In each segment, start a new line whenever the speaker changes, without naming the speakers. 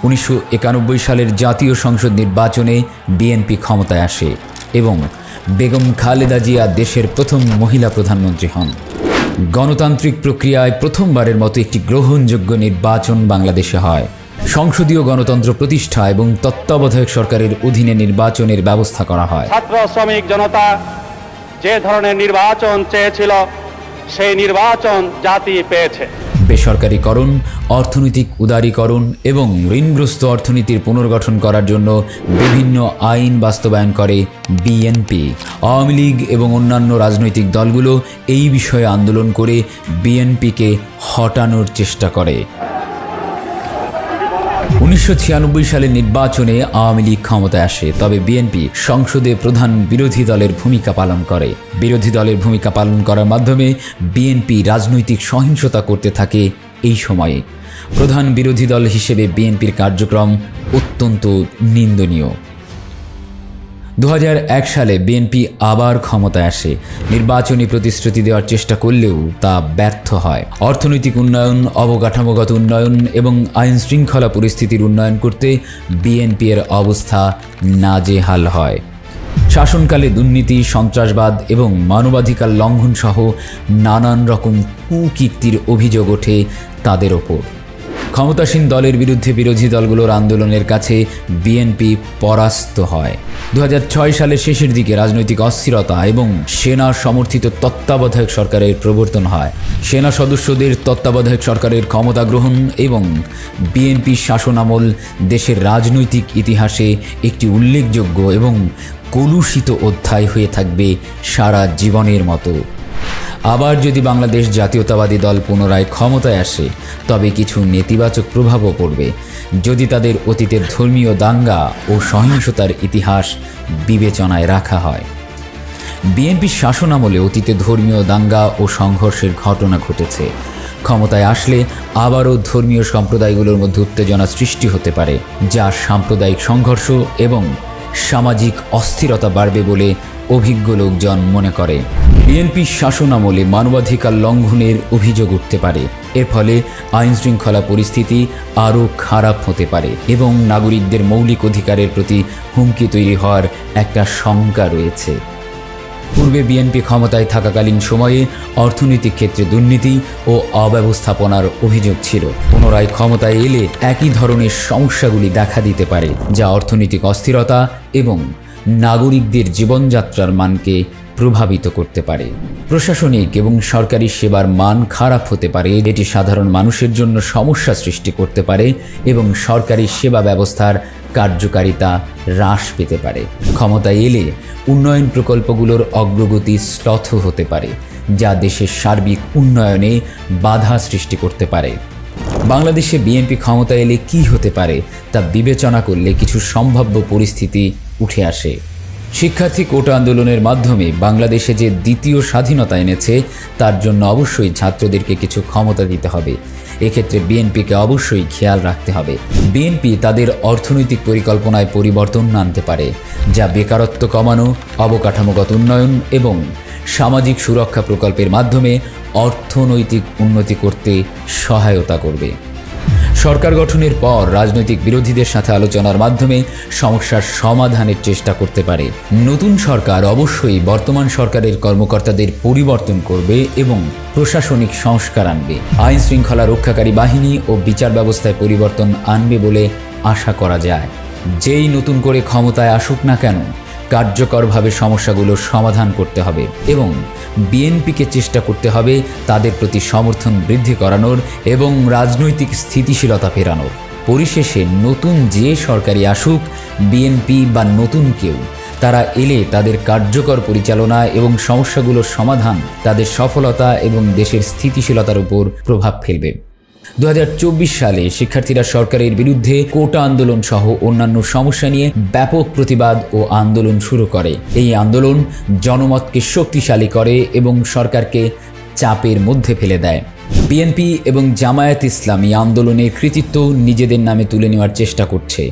1991 সালের জাতীয় সংসদ নির্বাচনে বিএনপি ক্ষমতায় আসে এবং বেগম খালেদা জিয়া দেশের প্রথম মহিলা প্রধানমন্ত্রী হন। গণতান্ত্রিক প্রক্রিয়ায় প্রথমবারের মতো একটি গ্রহণযোগ্য নির্বাচন বাংলাদেশে হয়। সংসদীয় গণতন্ত্র প্রতিষ্ঠা এবং তত্ত্বাবধায়ক সরকারের অধীনে নির্বাচনের ব্যবস্থা করা হয়।
ছাত্র শ্রমিক জনতা যে ধরনের নির্বাচন চেয়েছিল সেই নির্বাচন জাতি পেয়েছে।
বেসরকারীকরণ, অর্থনৈতিক উদারীকরণ এবং ঋণগ্রস্ত অর্থনীতির পুনর্গঠন করার জন্য বিভিন্ন আইন বাস্তবায়ন করে বিএনপি। আওয়ামী লীগ এবং অন্যান্য রাজনৈতিক দলগুলো এই বিষয়ে আন্দোলন করে বিএনপিকে হটানোর চেষ্টা করে। 1996 সালের নির্বাচনে আওয়ামী লীগ ক্ষমতায় আসে, তবে বিএনপি সংসদে প্রধান বিরোধী দলের ভূমিকা পালন করে। বিরোধী দলের ভূমিকা পালন করার মাধ্যমে বিএনপি রাজনৈতিক সহিংসতা করতে থাকে। এই সময়ে প্রধান বিরোধী দল হিসেবে বিএনপির কার্যক্রম অত্যন্ত নিন্দনীয়। 2001 সালে বিএনপি আবার ক্ষমতায় আসে। নির্বাচনী প্রতিশ্রুতি দেওয়ার চেষ্টা করলেও তা ব্যর্থ হয়। অর্থনৈতিক উন্নয়ন, অবকাঠামোগত উন্নয়ন এবং আইন শৃঙ্খলা পরিস্থিতির উন্নয়ন করতে বিএনপির অবস্থা নাজেহাল হয়। শাসনকালে দুর্নীতি, সন্ত্রাসবাদ এবং মানবাধিকার লঙ্ঘন সহ নানান রকম কুকীর্তির অভিযোগ ওঠে তাদের ওপর। ক্ষমতাসীন দলের বিরুদ্ধে বিরোধী দলগুলোর আন্দোলনের কাছে বিএনপি পরাস্ত হয়। 2006 সালের শেষের দিকে রাজনৈতিক অস্থিরতা এবং সেনা সমর্থিত তত্ত্বাবধায়ক সরকারের প্রবর্তন হয়। সেনা সদস্যদের তত্ত্বাবধায়ক সরকারের ক্ষমতা গ্রহণ এবং বিএনপি শাসনামল দেশের রাজনৈতিক ইতিহাসে একটি উল্লেখযোগ্য এবং কলুষিত অধ্যায় হয়ে থাকবে সারা জীবনের মতো। আবার যদি বাংলাদেশ জাতীয়তাবাদী দল পুনরায় ক্ষমতায় আসে, তবে কিছু নেতিবাচক প্রভাবও পড়বে যদি তাদের অতীতের ধর্মীয় দাঙ্গা ও সহিংসতার ইতিহাস বিবেচনায় রাখা হয়। বিএনপির শাসনামলে অতীতে ধর্মীয় দাঙ্গা ও সংঘর্ষের ঘটনা ঘটেছে। ক্ষমতায় আসলে আবারও ধর্মীয় সম্প্রদায়গুলোর মধ্যে উত্তেজনা সৃষ্টি হতে পারে, যা সাম্প্রদায়িক সংঘর্ষ এবং সামাজিক অস্থিরতা বাড়বে বলে অভিজ্ঞ লোকজন মনে করে। বিএনপি শাসনামলে মানবাধিকার লঙ্ঘনের অভিযোগ উঠতে পারে। এর ফলে আইন শৃঙ্খলা পরিস্থিতি আরও খারাপ হতে পারে এবং নাগরিকদের মৌলিক অধিকারের প্রতি হুমকি তৈরি হওয়ার একটা শঙ্কা রয়েছে। পূর্বে বিএনপি ক্ষমতায় থাকাকালীন সময়ে অর্থনৈতিক ক্ষেত্রে দুর্নীতি ও অব্যবস্থাপনার অভিযোগ ছিল। পুনরায় ক্ষমতায় এলে একই ধরনের সমস্যাগুলি দেখা দিতে পারে, যা অর্থনৈতিক অস্থিরতা এবং নাগরিকদের জীবনযাত্রার মানকে প্রভাবিত করতে পারে। প্রশাসনিক এবং সরকারি সেবার মান খারাপ হতে পারে, এটি সাধারণ মানুষের জন্য সমস্যা সৃষ্টি করতে পারে এবং সরকারি সেবা ব্যবস্থার কার্যকারিতা হ্রাস পেতে পারে। ক্ষমতায় এলে উন্নয়ন প্রকল্পগুলোর অগ্রগতি শ্লথ হতে পারে, যা দেশের সার্বিক উন্নয়নে বাধা সৃষ্টি করতে পারে। বাংলাদেশে বিএনপি ক্ষমতায় এলে কী হতে পারে তা বিবেচনা করলে কিছু সম্ভাব্য পরিস্থিতি উঠে আসে। শিক্ষার্থী কোটা আন্দোলনের মাধ্যমে বাংলাদেশে যে দ্বিতীয় স্বাধীনতা এনেছে, তার জন্য অবশ্যই ছাত্রদেরকে কিছু ক্ষমতা দিতে হবে। এক্ষেত্রে বিএনপিকে অবশ্যই খেয়াল রাখতে হবে। বিএনপি তাদের অর্থনৈতিক পরিকল্পনায় পরিবর্তন আনতে পারে, যা বেকারত্ব কমানো, অবকাঠামোগত উন্নয়ন এবং সামাজিক সুরক্ষা প্রকল্পের মাধ্যমে অর্থনৈতিক উন্নতি করতে সহায়তা করবে। সরকার গঠনের পর রাজনৈতিক বিরোধীদের সাথে আলোচনার মাধ্যমে সমস্যার সমাধানের চেষ্টা করতে পারে। নতুন সরকার অবশ্যই বর্তমান সরকারের কর্মকর্তাদের পরিবর্তন করবে এবং প্রশাসনিক সংস্কার আনবে। আইন শৃঙ্খলা রক্ষাকারী বাহিনী ও বিচার ব্যবস্থায় পরিবর্তন আনবে বলে আশা করা যায়। যেই নতুন করে ক্ষমতায় আসুক না কেন, কার্যকরভাবে সমস্যাগুলোর সমাধান করতে হবে এবং বিএনপিকে চেষ্টা করতে হবে তাদের প্রতি সমর্থন বৃদ্ধি করানোর এবং রাজনৈতিক স্থিতিশীলতা ফেরানোর। পরিশেষে নতুন যে সরকারি আসুক, বিএনপি বা নতুন কেউ, তারা এলে তাদের কার্যকর পরিচালনা এবং সমস্যাগুলোর সমাধান তাদের সফলতা এবং দেশের স্থিতিশীলতার উপর প্রভাব ফেলবে। 2024 সালে শিক্ষার্থীরা সরকারের বিরুদ্ধে কোটা আন্দোলন সহ অন্যান্য সমস্যা নিয়ে ব্যাপক প্রতিবাদ ও আন্দোলন শুরু করে। এই আন্দোলন জনমতকে শক্তিশালী করে এবং সরকারকে চাপের মধ্যে ফেলে দেয়। বিএনপি এবং জামায়াত ইসলামী আন্দোলনের কৃতিত্ব নিজেদের নামে তুলে নেওয়ার চেষ্টা করছে।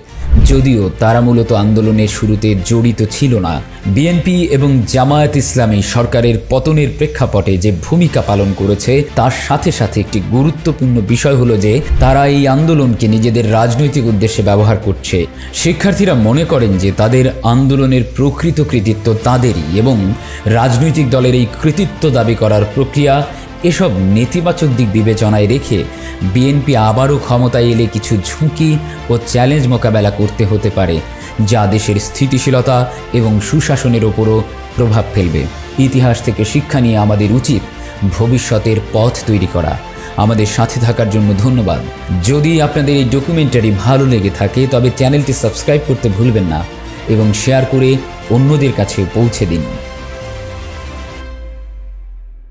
যদিও তারা মূলত আন্দোলনের শুরুতে জড়িত ছিল না। বিএনপি এবং জামায়াত ইসলামী সরকারের পতনের প্রেক্ষাপটে যে ভূমিকা পালন করেছে তার সাথে সাথে একটি গুরুত্বপূর্ণ বিষয় হলো যে তারা এই আন্দোলনকে নিজেদের রাজনৈতিক উদ্দেশ্যে ব্যবহার করছে। শিক্ষার্থীরা মনে করেন যে তাদের আন্দোলনের প্রকৃত কৃতিত্ব তাদেরই এবং রাজনৈতিক দলের এই কৃতিত্ব দাবি করার প্রক্রিয়া এসব নেতিবাচক দিক বিবেচনায় রেখে বিএনপি আবারও ক্ষমতায় এলে কিছু ঝুঁকি ও চ্যালেঞ্জ মোকাবেলা করতে হতে পারে, যা দেশের স্থিতিশীলতা এবং সুশাসনের ওপরও প্রভাব ফেলবে। ইতিহাস থেকে শিক্ষা নিয়ে আমাদের উচিত ভবিষ্যতের পথ তৈরি করা। আমাদের সাথে থাকার জন্য ধন্যবাদ। যদি আপনাদের এই ডকুমেন্টারি ভালো লেগে থাকে তবে চ্যানেলটি সাবস্ক্রাইব করতে ভুলবেন না এবং শেয়ার করে অন্যদের কাছে পৌঁছে দিন।